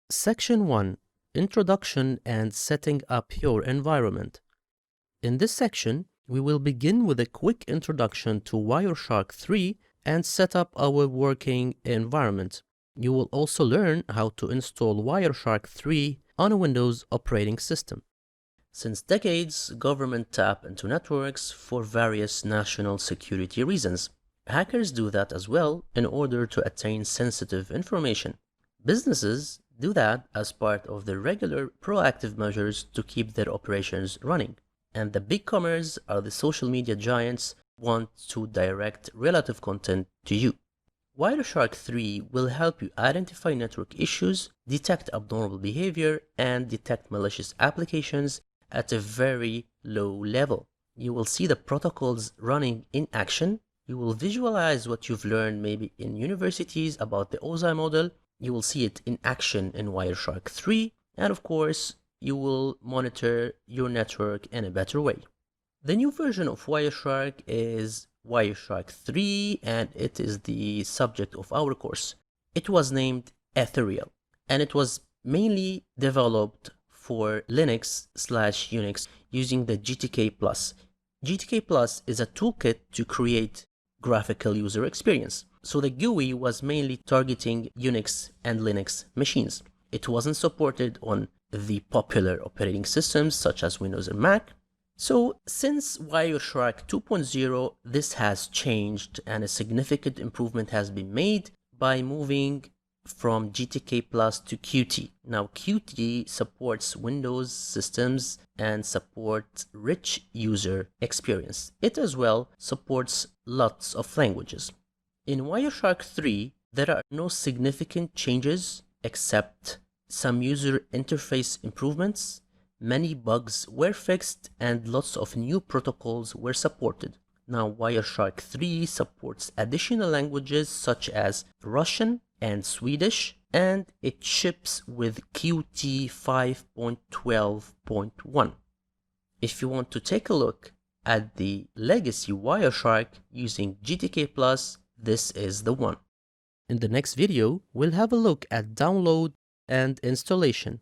Section 1. Introduction and Setting Up Your Environment. In this section, we will begin with a quick introduction to Wireshark 3 and set up our working environment. You will also learn how to install Wireshark 3 on a Windows operating system. Since decades, governments tap into networks for various national security reasons. Hackers do that as well in order to attain sensitive information. Businesses do that as part of their regular proactive measures to keep their operations running. And the big comers are the social media giants want to direct relative content to you. Wireshark 3 will help you identify network issues, detect abnormal behavior, and detect malicious applications at a very low level. You will see the protocols running in action. You will visualize what you've learned maybe in universities about the OSI model. You will see it in action in Wireshark 3, and of course, you will monitor your network in a better way. The new version of Wireshark is Wireshark 3, and it is the subject of our course. It was named Ethereal, and it was mainly developed for Linux/Unix using the GTK+. GTK+ is a toolkit to create graphical user experience. So the GUI was mainly targeting Unix and Linux machines. It wasn't supported on the popular operating systems such as Windows and Mac. So since Wireshark 2.0, this has changed and a significant improvement has been made by moving from GTK Plus to Qt. Now Qt supports Windows systems and supports rich user experience. It as well supports lots of languages. In Wireshark 3, there are no significant changes except some user interface improvements. Many bugs were fixed and lots of new protocols were supported. Now Wireshark 3 supports additional languages such as Russian and Swedish, and it ships with Qt 5.12.1. If you want to take a look at the legacy Wireshark using GTK+, this is the one. In the next video, we'll have a look at download and installation.